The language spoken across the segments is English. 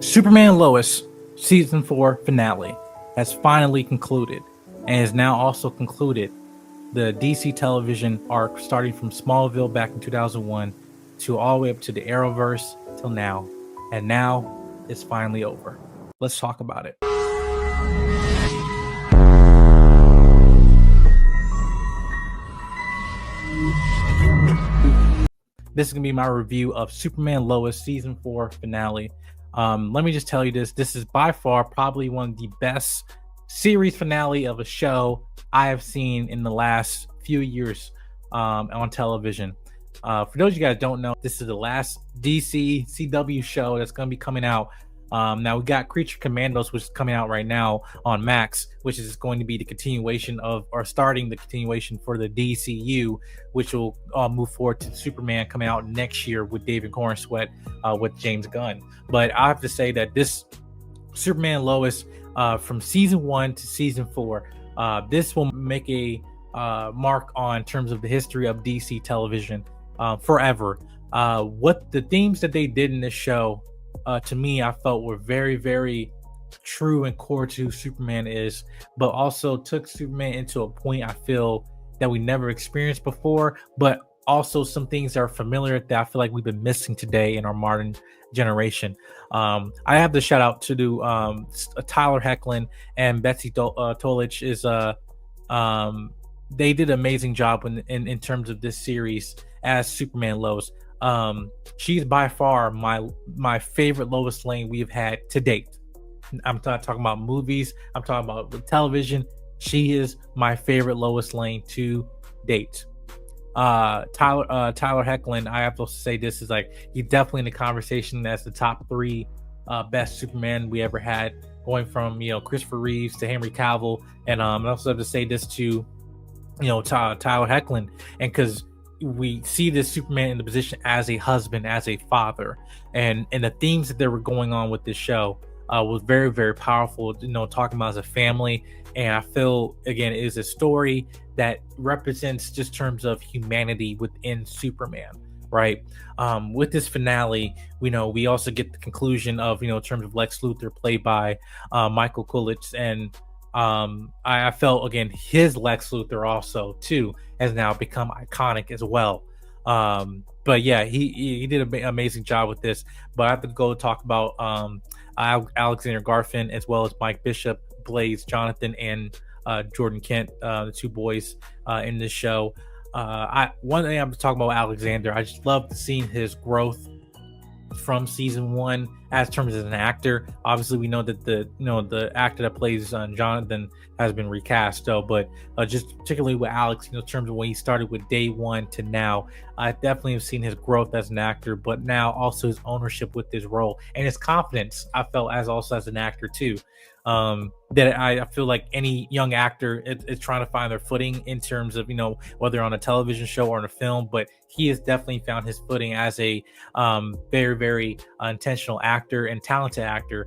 Superman and Lois season 4 finale has finally concluded and has now also concluded the DC television arc starting from Smallville back in 2001 to all the way up to the Arrowverse till now. And now it's finally over. Let's talk about it. This is going to be my review of Superman Lois season 4 finale. Let me just tell you this is by far probably one of the best series finale of a show I have seen in the last few years on television. For those of you guys don't know, this is the last DC CW show that's going to be coming out. Now we got Creature Commandos, which is coming out right now on Max, which is going to be the continuation of, or starting the continuation for the DCU, which will move forward to Superman coming out next year with David Cornsweet with James Gunn. But I have to say that this Superman Lois from season 1 to season 4, this will make a mark on terms of the history of DC television forever. What the themes that they did in this show, to me, I felt were very, very true and core to who Superman is, but also took Superman into a point I feel that we never experienced before, but also some things that are familiar that I feel like we've been missing today in our modern generation. I have to shout out to do Tyler Hoechlin and Betsy Tolich is they did an amazing job in terms of this series as Superman Lois. She's by far my favorite Lois Lane we've had to date. I'm not talking about movies, I'm talking about television. She is my favorite Lois Lane to date. Tyler Hoechlin, I have to say this is like, he's definitely in the conversation as the top 3 best Superman we ever had, going from Christopher Reeves to Henry Cavill, and I also have to say this to Tyler Hoechlin, and because we see this Superman in the position as a husband, as a father, and the themes that they were going on with this show was very, very powerful. Talking about as a family, and I feel again it is a story that represents just terms of humanity within Superman, right? With this finale, we also get the conclusion of in terms of Lex Luthor, played by Michael Coolidge, and I felt again his Lex Luthor also too has now become iconic as well. But yeah, he did an amazing job with this. But I have to go talk about Alexander Garfin as well as Mike Bishop plays Jonathan and Jordan Kent, the 2 boys in this show. One thing I'm talking about Alexander, I just love seeing his growth from season 1 as terms as an actor. Obviously we know that the actor that plays Jonathan has been recast though, but just particularly with Alex, in terms of when he started with day 1 to now, I definitely have seen his growth as an actor, but now also his ownership with his role and his confidence. I felt as an actor too, that I feel like any young actor is trying to find their footing in terms of whether on a television show or in a film, but he has definitely found his footing as a very, very intentional actor and talented actor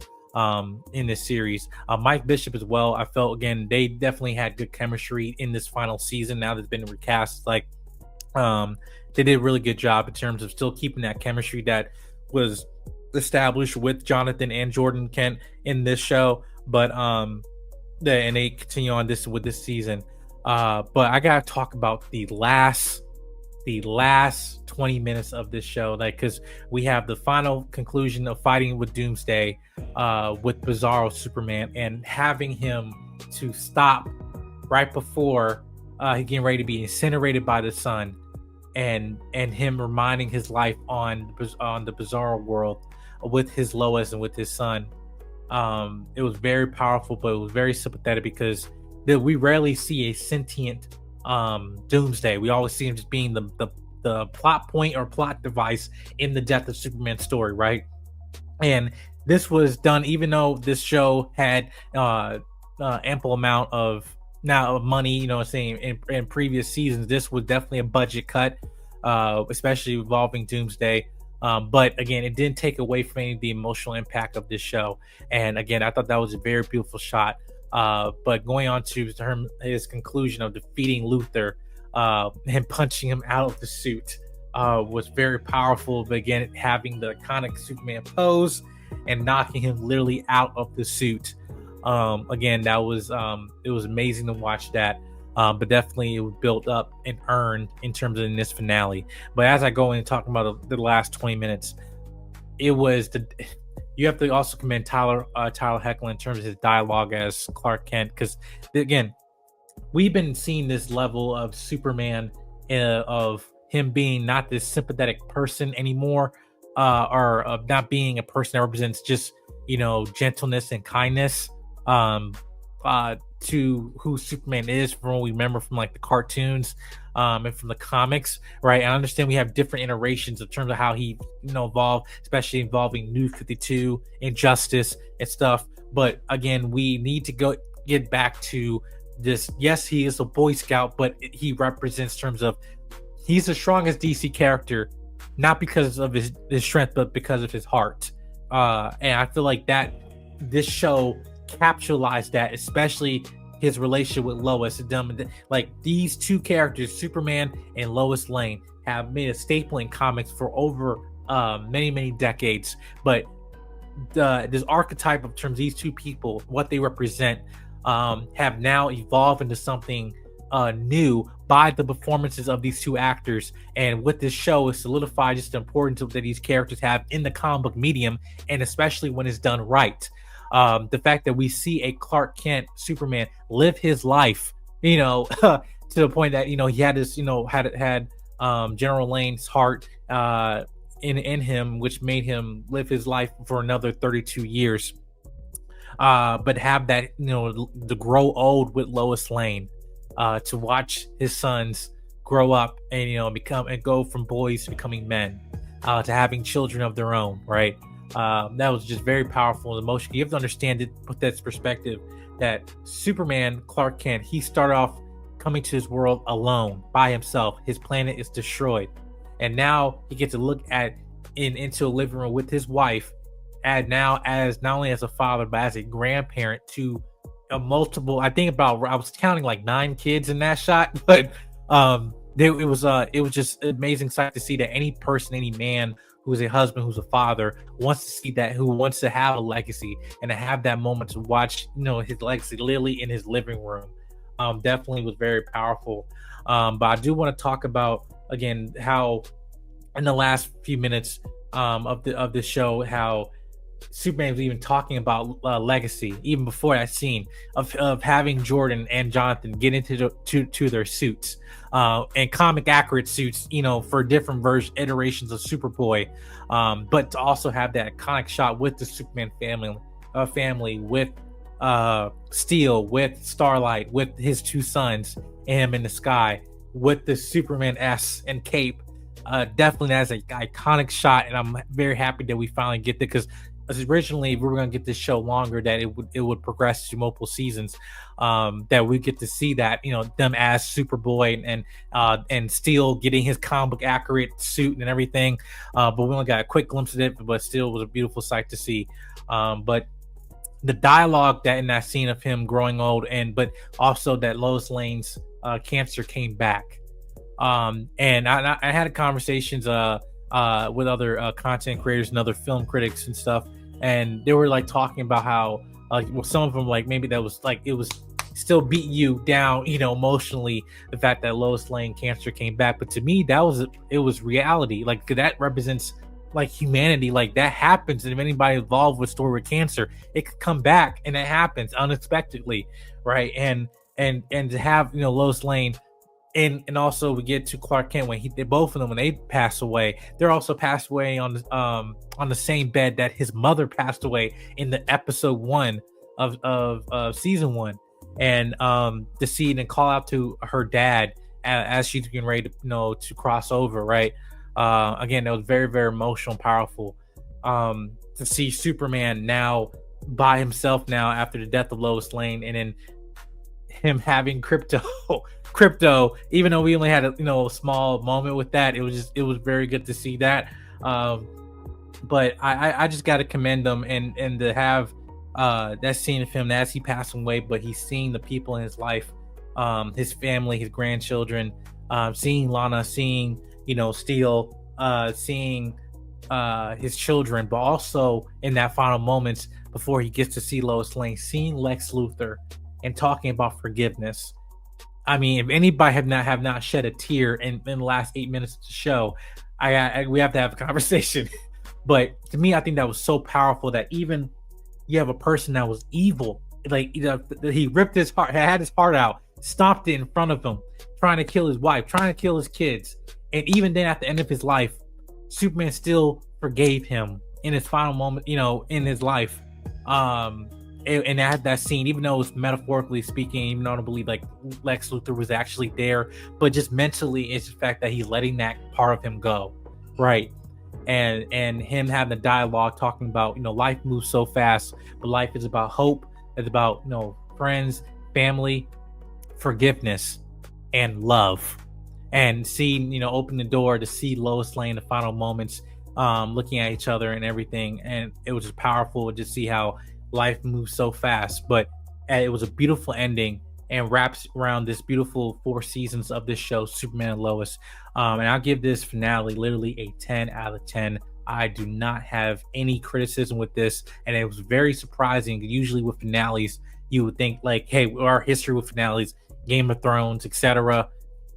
in this series. Mike Bishop as well, I felt again they definitely had good chemistry in this final season. Now that it's been recast, they did a really good job in terms of still keeping that chemistry that was established with Jonathan and Jordan Kent in this show, but and they continue on this with this season. But I gotta talk about the last 20 minutes of this show, because we have the final conclusion of fighting with Doomsday with Bizarro Superman, and having him to stop right before he getting ready to be incinerated by the sun, and him reminding his life on the Bizarro world with his Lois and with his son. It was very powerful, but it was very sympathetic because we rarely see a sentient Doomsday. We always see him just being the plot point or plot device in the Death of Superman story, right? And this was done even though this show had ample amount of money, saying in previous seasons. This was definitely a budget cut, especially involving Doomsday. But again, it didn't take away from any of the emotional impact of this show. And again, I thought that was a very beautiful shot. But going on to his conclusion of defeating Luthor and punching him out of the suit was very powerful. But again, having the iconic Superman pose and knocking him literally out of the suit. Again, that was it was amazing to watch that. But definitely it was built up and earned in terms of in this finale. But as I go in and talk about the last 20 minutes, it was you have to also commend Tyler Hoechlin in terms of his dialogue as Clark Kent, because again, we've been seeing this level of Superman, of him being not this sympathetic person anymore, or of not being a person that represents just gentleness and kindness, to who Superman is from what we remember from like the cartoons, and from the comics, right? I understand we have different iterations in terms of how he evolved, especially involving New 52, Injustice, and stuff. But again, we need to get back to this. Yes, he is a Boy Scout, but he represents terms of he's the strongest DC character, not because of his strength, but because of his heart. And I feel like that this show capitalized that, especially his relationship with Lois. Like these two characters, Superman and Lois Lane, have made a staple in comics for over many decades. But this archetype of terms, these two people, what they represent, have now evolved into something new by the performances of these two actors. And what this show is solidified just the importance that these characters have in the comic book medium, and especially when it's done right. The fact that we see a Clark Kent Superman live his life, to the point that he had this, had General Lane's heart in him, which made him live his life for another 32 years. But have that, to grow old with Lois Lane, to watch his sons grow up and become and go from boys to becoming men, to having children of their own, right? That was just very powerful and emotional. You have to understand it, put that perspective, that Superman, Clark Kent, he started off coming to his world alone, by himself. His planet is destroyed. And now he gets to look into a living room with his wife, and now as not only as a father, but as a grandparent to a multiple, I was counting like 9 kids in that shot, but it was just an amazing sight to see that any person, any man who's a husband, who's a father, wants to see that, who wants to have a legacy and to have that moment to watch, his legacy literally in his living room. Definitely was very powerful. But I do want to talk about again how in the last few minutes of the show, how Superman was even talking about legacy even before that scene of having Jordan and Jonathan get into to their suits, and comic accurate suits, for different iterations of Superboy, but to also have that iconic shot with the Superman family with Steel, with Starlight, with his 2 sons, and him in the sky with the Superman S and cape. Definitely that's an iconic shot, and I'm very happy that we finally get there, because originally we were going to get this show longer, that it would progress to multiple seasons, that we get to see that them as Superboy and Steel getting his comic book accurate suit and everything, but we only got a quick glimpse of it, but still was a beautiful sight to see. But the dialogue that in that scene of him growing old, but also that Lois Lane's cancer came back, and I had conversations with other content creators and other film critics and stuff, and they were like talking about how some of them, like, maybe that was like it was still beating you down emotionally, the fact that Lois Lane cancer came back. But to me, it was reality, like that represents like humanity, like that happens. And if anybody involved with story with cancer, it could come back, and it happens unexpectedly, right? And to have Lois Lane, and also we get to Clark Kent when both of them, when they pass away, they're also passed away on the same bed that his mother passed away in the episode 1 of season 1, and to see and call out to her dad as she's getting ready to cross over, right? Again, that was very, very emotional and powerful, to see Superman now by himself now after the death of Lois Lane, and then him having crypto, even though we only had a small moment with that. It was very good to see that. But I just got to commend them, and to have that scene of him as he passed away, but he's seeing the people in his life, his family, his grandchildren, seeing Lana, seeing Steel, seeing his children, but also in that final moments before he gets to see Lois Lane, seeing Lex Luthor and talking about forgiveness. I mean, if anybody have not shed a tear in the last 8 minutes of the show, we have to have a conversation. But to me, I think that was so powerful that even you have a person that was evil, like, you know, he ripped his heart, had his heart out, stomped it in front of him, trying to kill his wife, trying to kill his kids, and even then, at the end of his life, Superman still forgave him in his final moment, you know, in his life. And I had that scene, even though it was metaphorically speaking, even though I don't believe like Lex Luthor was actually there, but just mentally, it's the fact that he's letting that part of him go, right? And him having the dialogue talking about, you know, life moves so fast, but life is about hope. It's about, you know, friends, family, forgiveness, and love. And seeing, you know, open the door to see Lois Lane in the final moments, looking at each other and everything, and it was just powerful to see how life moves so fast. But it was a beautiful ending and wraps around this beautiful 4 seasons of this show, Superman and Lois. And I'll give this finale literally a 10 out of 10. I do not have any criticism with this, and it was very surprising. Usually with finales, you would think like, hey, our history with finales, Game of Thrones, etc.,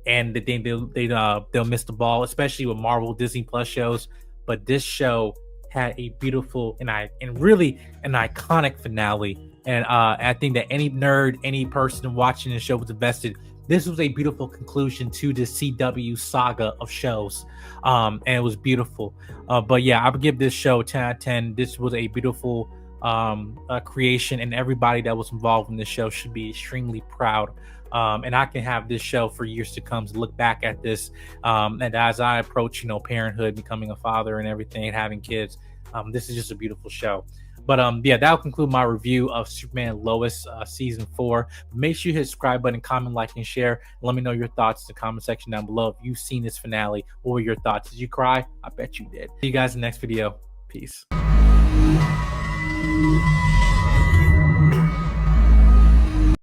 and they'll miss the ball, especially with Marvel, Disney Plus shows. But this show had a beautiful and really an iconic finale. And I think that any nerd, any person watching the show was invested. This was a beautiful conclusion to the CW saga of shows, and it was beautiful. But yeah, I would give this show 10 out of 10. This was a beautiful creation, and everybody that was involved in this show should be extremely proud. And I can have this show for years to come to look back at this. And as I approach, you know, parenthood, becoming a father and everything, and having kids, this is just a beautiful show. But yeah, that'll conclude my review of Superman and Lois season 4. Make sure you hit the subscribe button, comment, like, and share. And let me know your thoughts in the comment section down below. If you've seen this finale, what were your thoughts? Did you cry? I bet you did. See you guys in the next video. Peace.